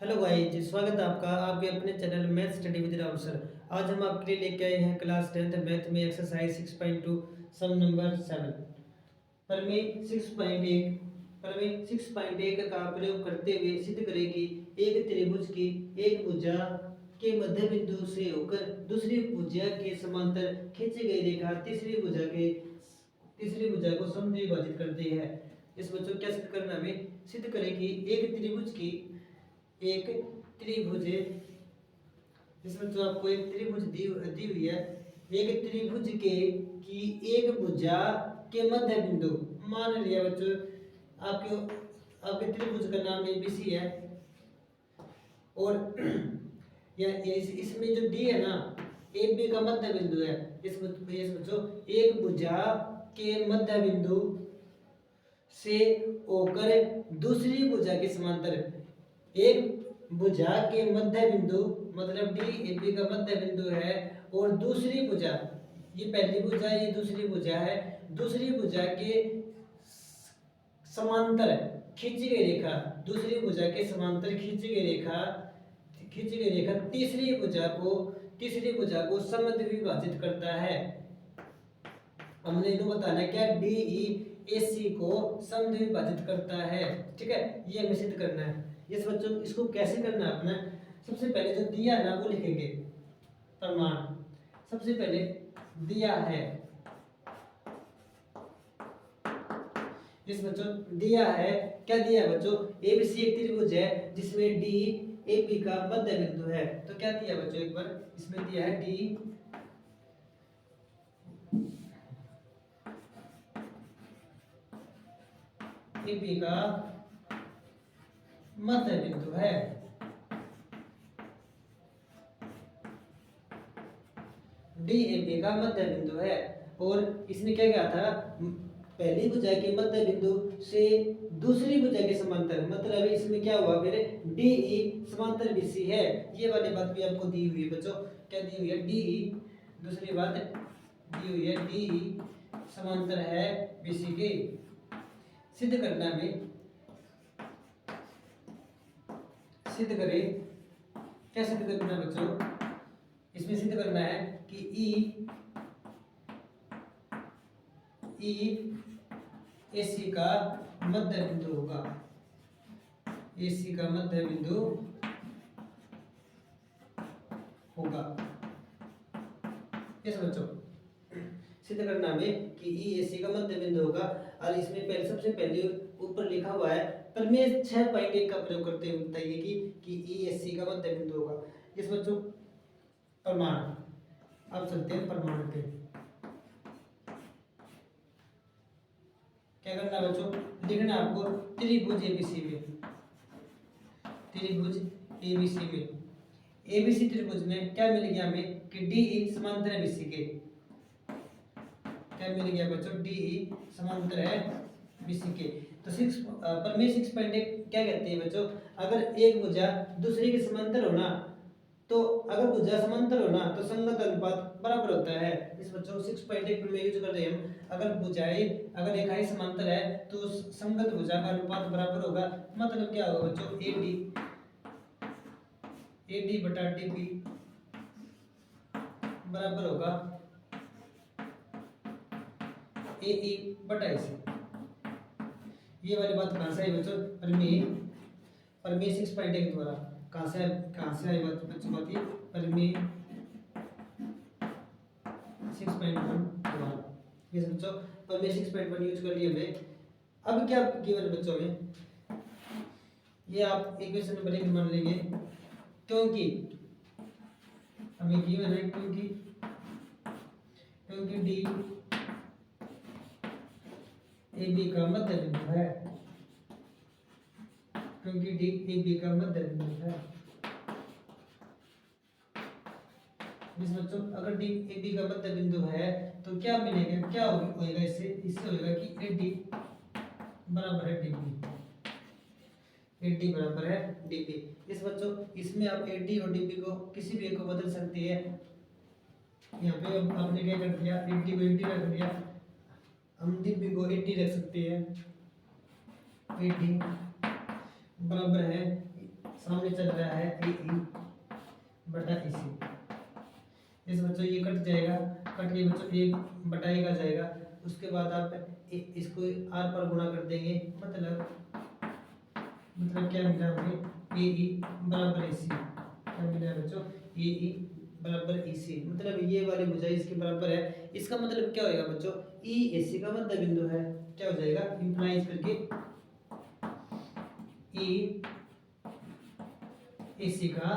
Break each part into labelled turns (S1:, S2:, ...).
S1: Hello guys, स्वागत है आपका आपके अपने channel math study with Rahul sir. आज हम आपके लिए लेके आए हैं क्लास 10th मैथ में एक्सरसाइज 6.2 सम नंबर 7। प्रमेय 6.1 प्रमेय 6.1 का प्रयोग करते हुए सिद्ध करें कि एक त्रिभुज की एक भुजा के मध्य बिंदु से होकर दूसरी भुजा के समांतर खींची गई रेखा तीसरी भुजा को समद्विभाजित करती है। इस बच्चों क्या सिद्ध करना हमें? सिद्ध करें कि एक त्रिभुज है। इसमें जो आपको एक त्रिभुज दी हुई है। एक त्रिभुज के की एक भुजा के मध्य बिंदु, मान लिया बच्चों आपके आपके त्रिभुज का नाम एबीसी है और इसमें जो डी है ना, ए बी का मध्य बिंदु है। इस बच्चों एक भुजा के मध्य बिंदु से होकर दूसरी भुजा के समांतर, एक भुजा के मध्य बिंदु मतलब डी ए बी का मध्य बिंदु है और दूसरी भुजा, ये पहली भुजा ये दूसरी भुजा है, दूसरी भुजा के समांतर खींची गई रेखा, दूसरी भुजा के समांतर खींची गई रेखा तीसरी भुजा को समद्विभाजित करता है। हमने इनको बताना है क्या? डी ई ए सी को समद्विभाजित करता है। ठीक है, ये हमें सिद्ध करना है। इस बच्चों इसको कैसे करना है अपना? सबसे पहले जो दिया ना वो लिखेंगे प्रमाण। सबसे पहले दिया है, इस बच्चों दिया है क्या दिया है बच्चों? एबीसी एक त्रिभुज है जिसमें डी ए बी का मध्य बिंदु है। तो क्या दिया बच्चों? एक बार इसमें दिया है डी ए बी का मध्य बिंदु है। डी ए बी का मध्य बिंदु है और इसने क्या कहा था? पहली भुजा के मध्य बिंदु से दूसरी भुजा के समांतर, मतलब इसमें क्या हुआ फिर? डी ई समांतर बीसी है। ये वाली बात भी आपको दी हुई है बच्चों। क्या दी हुई है? D E. दूसरी बात दी हुई है डी ई समांतर है बीसी के। सिद्ध करना में सिद्ध करें। क्या सिद्ध करना है बच्चों? इसमें सिद्ध करना है कि ई एसी का मध्य बिंदु होगा। एसी का मध्य बिंदु होगा। इस बच्चों सिद्ध करना में कि ई एसी का मध्य बिंदु होगा। और इसमें पहले सबसे पहले ऊपर लिखा हुआ है प्रमेय 6.1 का प्रयोग करते हुए बताइए कि ई एसी का मध्य बिंदु होगा। इस बच्चों प्रमाण, अब चलते हैं प्रमाण पे। क्या करना बच्चों? लिखना आपको त्रिभुज एबीसी में, त्रिभुज एबीसी में, एबीसी त्रिभुज में क्या मिल गया हमें कि डी समांतर है बीसी के। क्या मिल गया बच्चों? डी समांतर है बीसी के। तो प्रमेय 6.1 क्या कहते हैं बच्चों? अगर एक भुजा दूसरे के समांतर होना, तो अगर भुजा समांतर होना तो संगत अनुपात बराबर होता है। इस बच्चों 6.1 प्रमेय यूज कर रहे हैं हम। अगर रेखाएं समांतर है तो संगत भुजा का अनुपात बराबर होगा। मतलब क्या होगा बच्चों? एडी बटा डीबी बराबर होगा ए बटा एसी। ये वाली बात कहां से आई बच्चों? प्रमेय 6.1 द्वारा। कहां से आई बात बच्चों? बात ये प्रमेय 6.1 द्वारा। ये बच्चों प्रमेय 6.1 यूज कर लिए हमने। अब क्या गिवन बच्चों में? ये आप इक्वेशन नंबर 1 मान लेंगे क्योंकि हमें गिवन है क्योंकि डी ए बी का मध्य बिंदु है, क्योंकि डी ए बी का मध्य बिंदु है। इस बच्चों अगर डी ए बी का मध्य बिंदु है तो क्या मिलेगा? क्या होएगा? इससे होएगा कि ए डी बराबर है डीबी। ए डी बराबर है डीबी। इस बच्चों इसमें आप ए डी और डीबी को किसी भी एक को बदल सकते हैं। यहाँ पे आपने क्या कर दिया? ए डी को ए डी रख दिया, हम डीबी को 80 रख सकते हैं। 80 बराबर है सामने चल रहा है ए ई बटा ए सी। इस बच्चों ये कट जाएगा, कट के बच्चों एक बटा एक आ जाएगा। उसके बाद आप इसको आर पर गुणा कर देंगे, मतलब क्या मिला हमें, ए ई बराबर ए सी। क्या मिला है बच्चों, ए ई बराबर ए सी, मतलब ये वाली भुजा इसके बराबर है। इसका मतलब क्या होएगा बच्चों, ई ए सी का मध्य बिंदु है। क्या हो जाएगा, इंप्लाइज करके ई ए सी का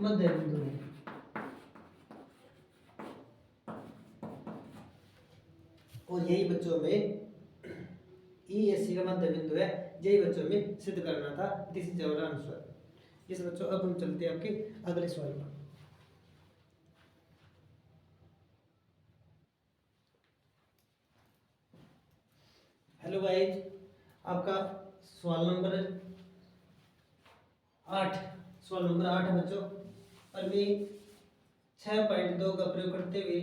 S1: मध्य बिंदु है। और यही बच्चों में ई ए सी का मध्य बिंदु है, यही बच्चों में सिद्ध करना था। This is our answer. इस बच्चों अब हम चलते हैं आपके अगले सवाल पर। हेलो गाइस, आपका सवाल नंबर 8, सवाल नंबर 8 है बच्चों। प्रमेय 6.2 का प्रयोग करते हुए,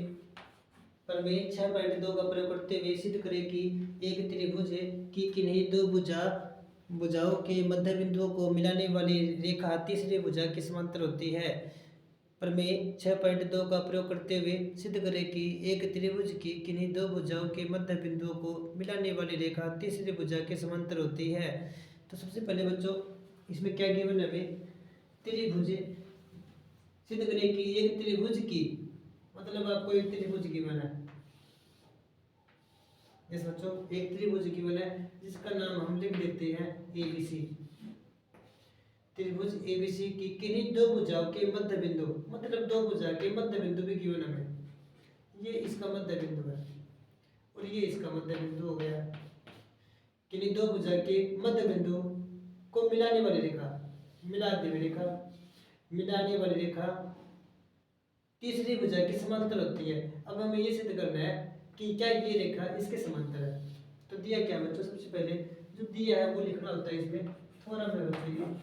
S1: प्रमेय 6.2 का प्रयोग करते हुए सिद्ध करें कि एक त्रिभुज की किन्हीं दो भुजाओं के मध्य बिंदुओं को मिलाने वाली रेखा तीसरी भुजा के समांतर होती है। प्रमेय 6.2 का प्रयोग करते हुए सिद्ध करें कि एक त्रिभुज की किन्हीं दो भुजाओं के मध्य बिंदुओं को मिलाने वाली रेखा तीसरी भुजा के समांतर होती है। तो सबसे पहले बच्चों इसमें क्या गिवन है, हमें त्रिभुज सिद्ध करें कि एक त्रिभुज की, मतलब आपको एक त्रिभुज गिवन है। यस बच्चों, एक त्रिभुज गिवन है जिसका नाम हम लिख देते हैं एबीसी। त्रिभुज एबीसी की किन्हीं दो भुजाओं के मध्य बिंदु, मतलब दो भुजा के मध्य बिंदु भी गिवन हमें। ये इसका मध्य बिंदु है और ये इसका मध्य बिंदु हो गया। किन्हीं दो भुजा के मध्य बिंदु को मिलाने वाली रेखा, मिलाती हुई रेखा, मिलाने वाली रेखा तीसरी भुजा की समांतर होती है। अब हमें ये सिद्ध करना है कि क्या ये रेखा इसके समांतर है। तो दिया क्या बच्चों, सबसे पहले जो दिया है वो लिखना होता है। इसमें थोड़ा मैं बच्चों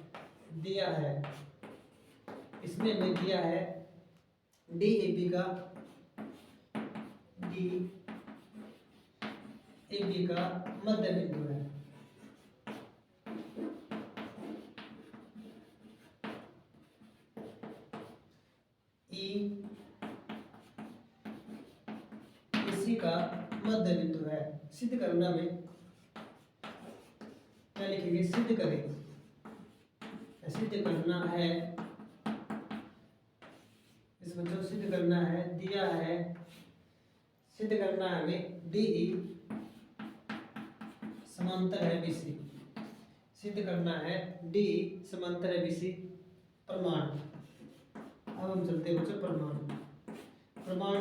S1: दिया है, इसमें हमें दिया है डी ए बी का, डी ए बी का मध्य बिंदु है। ई इसी का मध्य बिंदु है। सिद्ध करना में क्या लिखेंगे, सिद्ध करें, सिद्ध करना है। इस बच्चों सिद्ध करना है, दिया है, सिद्ध करना है हमें डी ई समांतर है बीसी। सिद्ध करना है डी समांतर है बीसी। प्रमाण, अब हम चलते हैं बच्चों प्रमाण। प्रमाण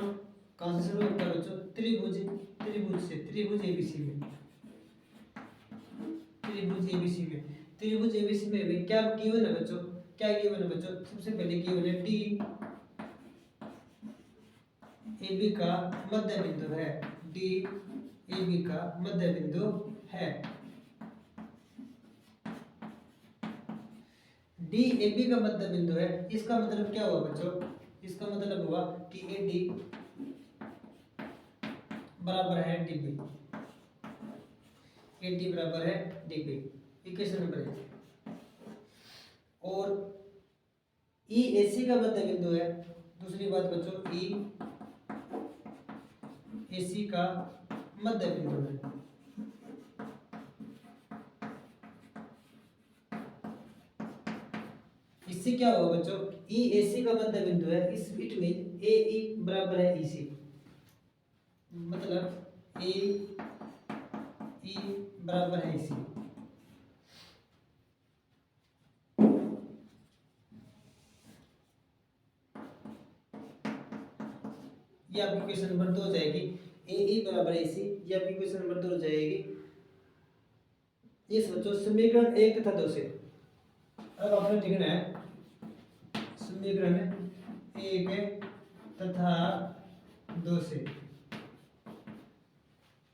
S1: कहां से शुरू होता है बच्चों, त्रिभुज, त्रिभुज से, त्रिभुज एबीसी में, त्रिभुज एबीसी में, त्रिभुज एबीसी में क्या गिवन है बच्चों, क्या गिवन है बच्चों, सबसे पहले गिवन है डी ए बी का मध्य बिंदु है। डी ए बी का मध्य बिंदु है। डी ए बी का मध्य बिंदु है, इसका मतलब क्या हुआ बच्चों, इसका मतलब हुआ कि ए डी बराबर है डी बी, ए डी बराबर है डी बी, इक्वेशन नंबर 1। और ई ए सी का मध्य बिंदु है। दूसरी बात बच्चों, ई एसी का मध्य बिंदु है। इससे क्या होगा बच्चों, ई एसी का मध्य बिंदु है, इस इट मीन ए ई बराबर है ई सी, मतलब ए ई बराबर है ई सी। ये आपकी क्वेश्चन नंबर 2 हो जाएगी, ए ई बराबर ए सी, ये आपकी क्वेश्चन नंबर 2 हो जाएगी। ये सोचो समीकरण 1 तथा 2 से, अब आपने लिखना है समीकरण 1 तथा 2 से,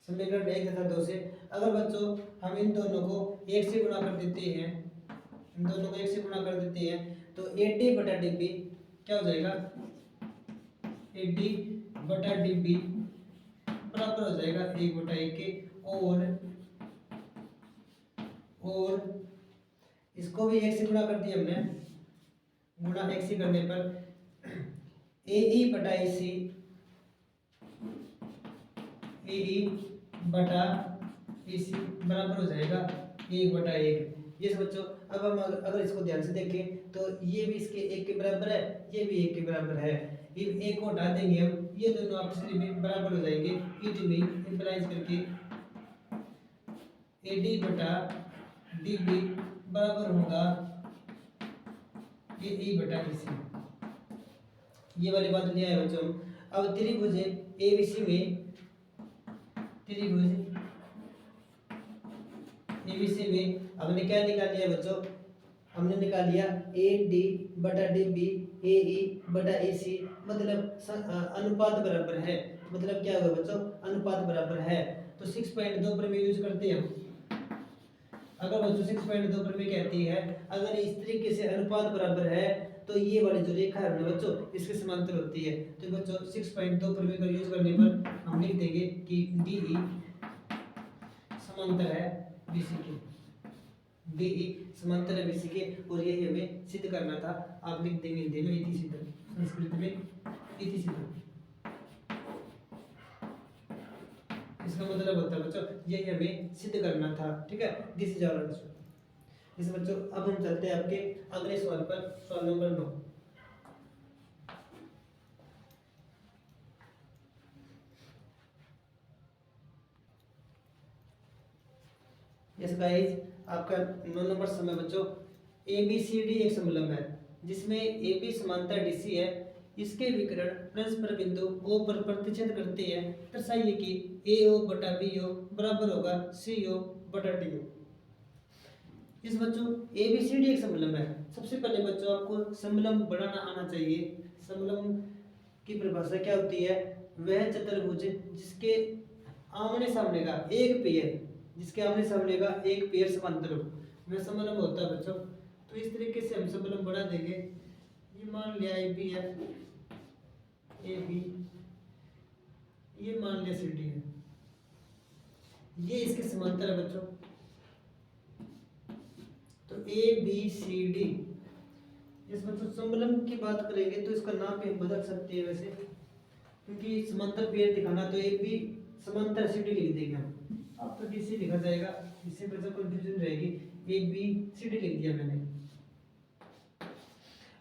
S1: समीकरण 1 तथा 2 से अगर बच्चों हम इन दोनों को 1 से गुणा कर देते हैं, इन दोनों को 1 से गुणा कर देते हैं तो ए डी बटा डी बी क्या हो जाएगा, ए डी बटा डी बी बराबर हो जाएगा 1 बटा 1 के। और इसको भी एक से गुणा कर दिया हमने, गुणा एक से करने पर ए ई बटा ए सी, ए ई बटा ए सी बराबर हो जाएगा 1/1। ये सब बच्चों अब हम अगर इसको ध्यान से देखें तो ये भी इसके 1 के बराबर है, ये भी 1 के बराबर है। ये एक को हटा देंगे हम, ये दोनों आपस में बराबर हो जाएंगे। इट मीन इम्प्लाइज करके एडी बटा डी बी बराबर होगा ए ई बटा ए सी। ये वाली बात लिया है बच्चों। अब त्रिभुज एबीसी में, त्रिभुज एबीसी में हमने क्या निकाल लिया बच्चों, हमने निकाल लिया ए डी बटा डी बी ए ई बटा ए सी, मतलब अनुपात बराबर है। मतलब क्या होगा बच्चों, अनुपात बराबर है। तो 6.2 पर में यूज करते हैं हम। अगर बच्चों 6.2 पर में कहती है अगर इस तरीके से अनुपात बराबर है तो ये वाली जो रेखा है ना बच्चों इसके समांतर होती है। तो बच्चों 6.2 पर में का यूज करने पर हम लिख देंगे कि डी ई समांतर है बीसी के, डी ई समांतर है बीसी के। और यही हमें सिद्ध करना था। आप लिख देंगे हिंदी में इति सिद्ध, संस्कृत में इति सिद्ध। इसका मतलब होता है बच्चों यही हमें सिद्ध करना था। ठीक है, दिस इज आवर आंसर। इस बच्चों अब हम चलते हैं आपके अगले सवाल पर, सवाल नंबर 9। यस गाइस, आपका 9 नंबर समय बच्चों ए बी सी डी एक समलंब है जिसमें ए बी समांतर डी सी है। इसके विकर्ण परस्पर बिंदु O पर प्रतिच्छेद करते हैं। दर्शाइए कि AO बटा BO बराबर होगा CO बटा DO। इस बच्चों ABCD एक समलंब है। सबसे पहले बच्चों आपको समलंब बनाना आना चाहिए। समलंब की परिभाषा क्या होती है, वह चतुर्भुज जिसके आमने सामने का एक पेयर, जिसके आमने सामने का एक पेयर समांतर हो, वह समलंब होता है बच्चों। तो इस तरीके से हम समलंब बना देंगे। ये मान लिया AB है, AB, ये मान लिया CD है, ये इसके समांतर है बच्चों। तो ABCD, इस बच्चों समलंब की बात करेंगे तो इसका नाम भी हम बदल सकते हैं वैसे, क्योंकि समांतर पेयर दिखाना तो AB समांतर CD लिख देंगे हम। अब तो DC लिखा जाएगा, इससे बच्चों कंफ्यूजन रहेगी। ABCD लिख दिया मैंने।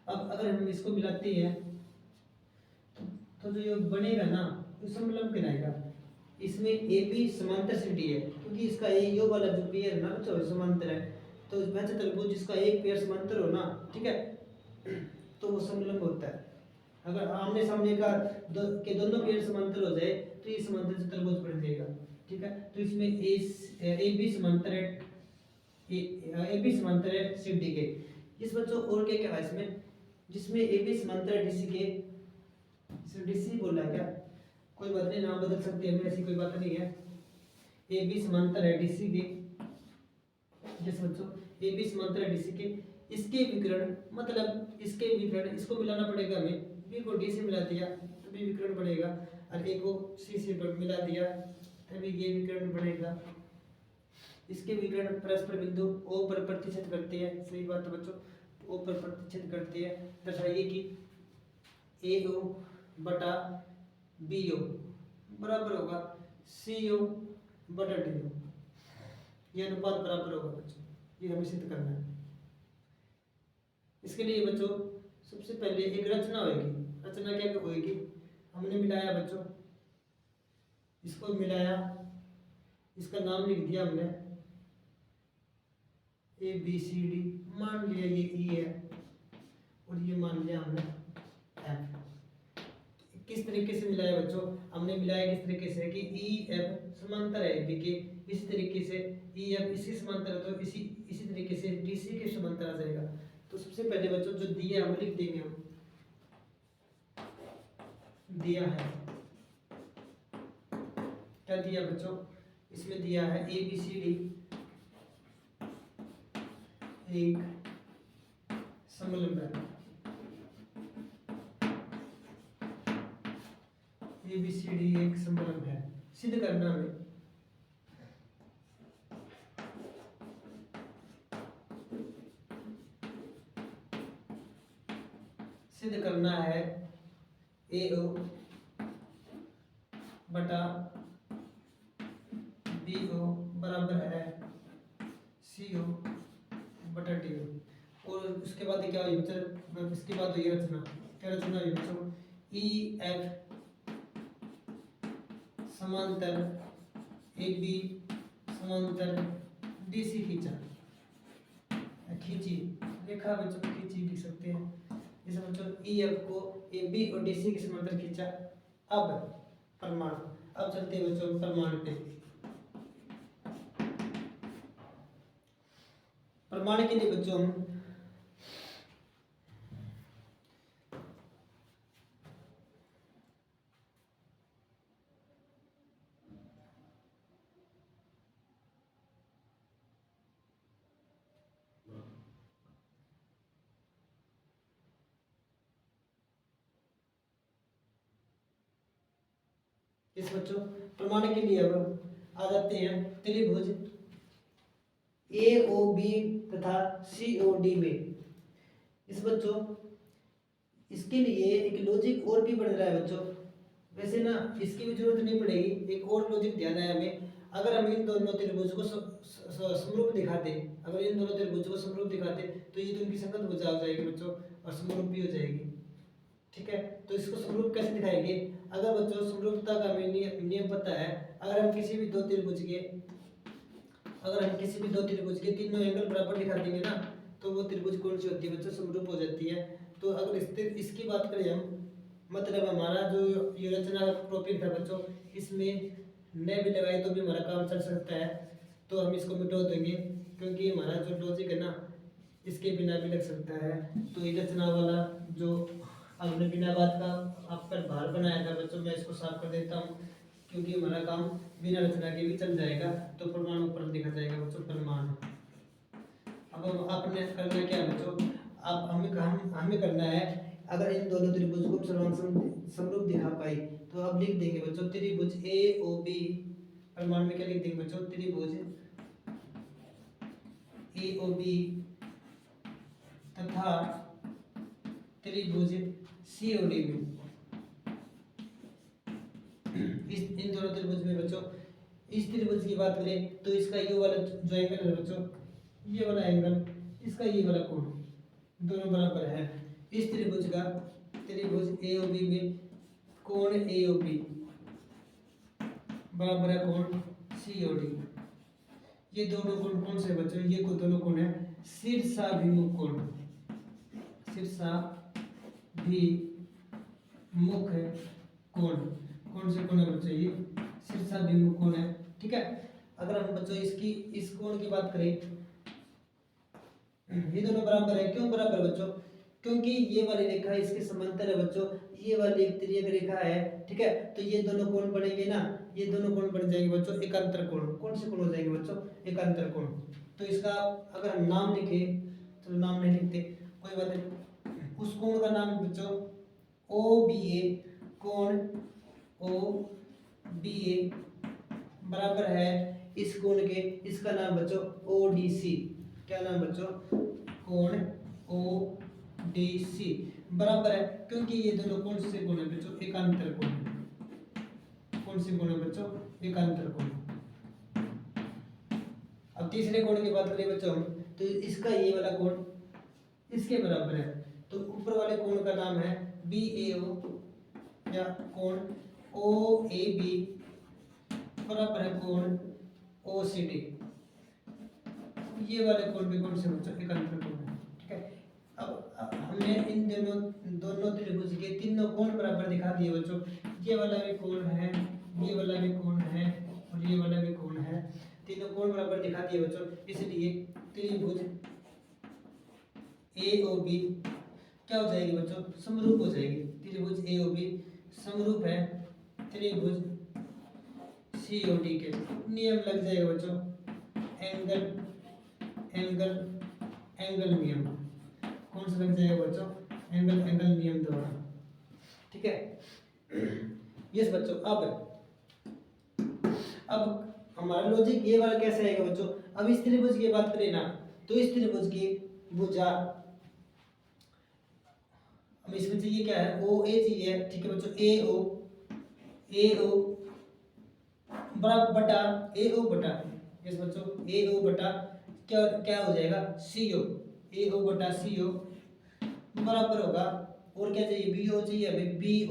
S1: अब अगर हम इसको मिलाते हैं तो जो योग बनेगा ना वो समलंब कहलाएगा। इसमें AB समांतर CD है क्योंकि इसका ये योग वाला जो पेयर है ना बच्चों समांतर है। तो वह चतुर्भुज जिसका एक पेयर समांतर हो ना, ठीक है, तो वो समलंब होता है। अगर आमने सामने का दोनों पेयर समांतर हो जाए तो ये समांतर चतुर्भुज बन जाएगा। ठीक है, तो इसमें AB समांतर है, AB समांतर है CD के। इस बच्चों और क्या क्या है इसमें, जिसमें AB समांतर है DC के, DC बोला क्या, कोई बात नहीं, नाम बदल सकते हैं, ऐसी कोई बात नहीं है। AB समांतर है DC के, जिस बच्चों AB समांतर है DC के, इसके विकर्ण मतलब इसके विकर्ण, इसको मिलाना पड़ेगा हमें। B को D से मिला दिया तो B विकर्ण बनेगा, और A को C से मिला दिया तभी ये विकर्ण बनेगा। इसके विकर्ण परस्पर बिंदु O पर प्रतिच्छेद करते हैं। सही बात है बच्चों, O पर प्रतिच्छेद करते हैं। दर्शाइए कि AO बटा BO बराबर होगा CO बटा DO। ये अनुपात बराबर होगा बच्चों, ये हमें सिद्ध करना है। इसके लिए बच्चों सबसे पहले एक रचना होगी। रचना क्या होगी, हमने मिलाया बच्चों, इसको मिलाया, इसका नाम लिख दिया हमने ABCD, मान लिया ये E है और ये मान लिया हमने F। किस तरीके से मिलाया बच्चों, हमने मिलाया किस तरीके से कि EF समांतर है AB के, इसी तरीके से EF इसके समांतर है तो इसी तरीके से DC के समांतर आ जाएगा। तो सबसे पहले बच्चों जो दिया हम लिख देंगे, हम दिया है, क्या दिया बच्चों, इसमें दिया है ABCD एक समलंब है। ABCD एक समलंब है, सिद्ध करना हमें। सिद्ध करना है ए ओ बटा बी ओ बराबर है सी ओ बटा डी ओ। और उसके बाद क्या हुई बच्चों, इसके बाद हुई रचना, क्या रचना हुई बच्चों, ई एफ समांतर ए बी समांतर डी सी खींचा, खींची रेखा बच्चों खींची लिख सकते हैं। जैसे बच्चों ई एफ को ए बी और डी सी के समांतर खींचा। अब प्रमाण, अब चलते हैं बच्चों प्रमाण पे। प्रमाण के लिए बच्चों हम इस बच्चों प्रमाण के लिए अब आ जाते हैं त्रिभुज ए ओ बी तथा सी ओ डी में। इस बच्चों इसके लिए एक लॉजिक और भी बढ़ रहा है बच्चों, वैसे ना इसकी भी जरूरत नहीं पड़ेगी, एक और लॉजिक ध्यान है हमें। अगर हम इन दोनों त्रिभुज को समरूप दिखाते, अगर इन दोनों त्रिभुज को समरूप दिखाते तो ये तो इनकी संगत भुजा हो जाएगी बच्चों और समरूप भी हो जाएगी। ठीक है, तो इसको समरूप कैसे दिखाएंगे? अगर बच्चों समरूपता का हमें नियम पता है, अगर हम किसी भी दो त्रिभुज के तीनों एंगल बराबर दिखा देंगे ना, तो वो त्रिभुज कौन सी होती है बच्चों? समरूप हो जाती है। तो अगर इसकी बात करें हम, मतलब हमारा जो ये रचना टॉपिक था बच्चों, इसमें न भी लगाए तो भी हमारा काम चल सकता है, तो हम इसको मिटा देंगे क्योंकि हमारा जो लॉजिक है ना इसके बिना भी लग सकता है। तो ये रचना वाला जो हमने बिना बात का आप पर भार बनाया था बच्चों, मैं इसको साफ कर देता हूँ क्योंकि हमारा काम बिना रचना के भी चल जाएगा। तो प्रमाण ऊपर लिखा जाएगा बच्चों, प्रमाण। अब आपने करना क्या बच्चों, अब हमें करना है, अगर इन दोनों त्रिभुज को समरूप दिखा पाए तो अब लिख देंगे बच्चों त्रिभुज ए ओ बी। प्रमाण में क्या लिख देंगे बच्चों? त्रिभुज ए ओ बी तथा त्रिभुज सी ओ डी में। इन दोनों त्रिभुज में बच्चों, इस त्रिभुज की बात करें तो इसका ये वाला जो एंगल है बच्चों, ये वाला एंगल, इसका ये वाला कोण दोनों बराबर है। इस त्रिभुज का, त्रिभुज ए ओ बी में कोण ए ओ बी बराबर है कोण सी ओ डी। ये दोनों कोण कौन से बच्चों? ये दोनों कोण है शीर्षाभिमुख कोण, शीर्षाभिमुख कोण। कौन से कोण है बच्चों? ये शीर्षाभिमुख कोण है। ठीक है, अगर हम बच्चों इस कोण की बात करें, ये दोनों बराबर है। क्यों बराबर बच्चों? क्योंकि ये वाली रेखा इसके समांतर है बच्चों, ये वाली एक तिर्यक रेखा है। ठीक है, तो ये दोनों कोण बनेंगे ना, ये दोनों कोण बन जाएंगे बच्चों एकांतर कोण। कौन से कोण हो जाएंगे बच्चों? एकांतर कोण। तो इसका अगर हम नाम लिखे, तो नाम नहीं लिखते कोई बात नहीं, उस कोण का नाम बच्चों ओ बी ए, कोण ओ बी ए बराबर है इस कोण के, इसका नाम बच्चों ओ डी सी। क्या नाम बच्चों? कोण ओ डी सी बराबर है, क्योंकि ये दोनों कौन से कोण है बच्चों? एकांतर कोण है। कौन से कोण है बच्चों? एकांतर कोण। अब तीसरे कोण की बात करें बच्चों हम, तो इसका ये वाला कोण इसके बराबर है, तो ऊपर वाले कोण का नाम है बी ए ओ या कोण ओ ए बी बराबर है कोण ओ सी डी। ये वाले कोण भी कौन से बच्चों? एकांतर कोण है। ठीक है, अब हमने इन दोनों त्रिभुज के तीनों कोण बराबर दिखा दिए बच्चों। ये वाला भी कोण है, ये वाला भी कोण है और ये वाला भी कोण है, तीनों कोण बराबर दिखा दिए बच्चों। इसलिए त्रिभुज ए ओ बी क्या हो जाएगी बच्चों? समरूप हो जाएगी। त्रिभुज ए ओ बी समरूप है त्रिभुज सी ओ डी के। नियम लग जाएगा बच्चों, एंगल एंगल एंगल नियम। कौन सा लग जाएगा बच्चों? एंगल एंगल नियम द्वारा। ठीक है, यस बच्चों। अब हमारा लॉजिक ये वाला कैसे आएगा बच्चों? अब इस त्रिभुज की बात करें ना, तो इस त्रिभुज की भुजा, अब इसमें चाहिए क्या है, ओ ए चाहिए, ठीक है बच्चों, ए ओ बराबर बटा ए ओ बटा, यस बच्चों, ए ओ बटा क्या क्या हो जाएगा, सी ओ, ए ओ बटा सी ओ बराबर होगा, और क्या चाहिए, बी ओ चाहिए हमें, बी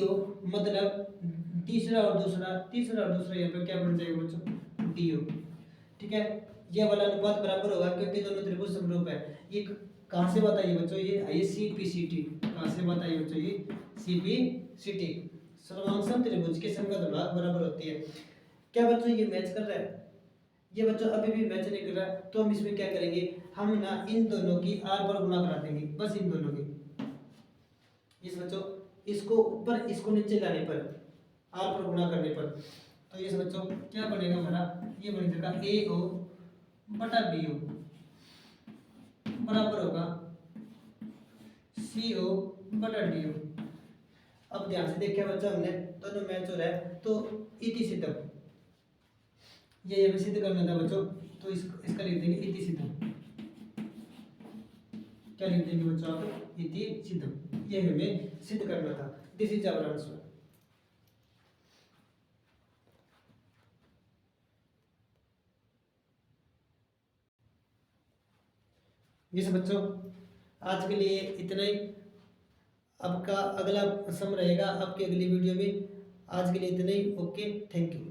S1: ओ मतलब तीसरा और दूसरा यहाँ पे क्या बन जाएगा बच्चों, डी ओ, ठीक है। ये वाला अनुपात बराबर होगा क्योंकि दोनों त्रिभुज समरूप है। ये कहाँ से बताइए बच्चों, ये आइए सी पी सी टी, कहाँ से बताइए बच्चों, ये सी पी सी टी, सर्वांग त्रिभुज के संगत भाग बराबर होती है। क्या बच्चों ये मैच कर रहा है, ये बच्चों अभी भी मैच नहीं कर रहा है, तो हम इसमें क्या करेंगे, हम ना इन दोनों की आर पर गुणा करा देंगे, बस इन दोनों की, इस बच्चों इसको ऊपर इसको नीचे लाने पर, आर पर गुणा करने पर, तो ये बच्चों क्या बनेगा हमारा, ये बन जाएगा ए ओ बटा बी ओ बराबर होगा सी ओ बटा डी ओ। अब ध्यान से देखिए बच्चा, हमने दोनों मैच हो रहा है, तो इति सिद्धम, ये हमें सिद्ध करना था बच्चों, तो इसका लिख देंगे इति सिद्धम, क्या लिख देंगे बच्चों आप, इति सिद्धम, ये हमें सिद्ध करना था, दिस इज आवर आंसर। ये बच्चों आज के लिए इतना ही, आपका अगला सम रहेगा आपकी अगली वीडियो में, आज के लिए इतना ही, ओके, थैंक यू।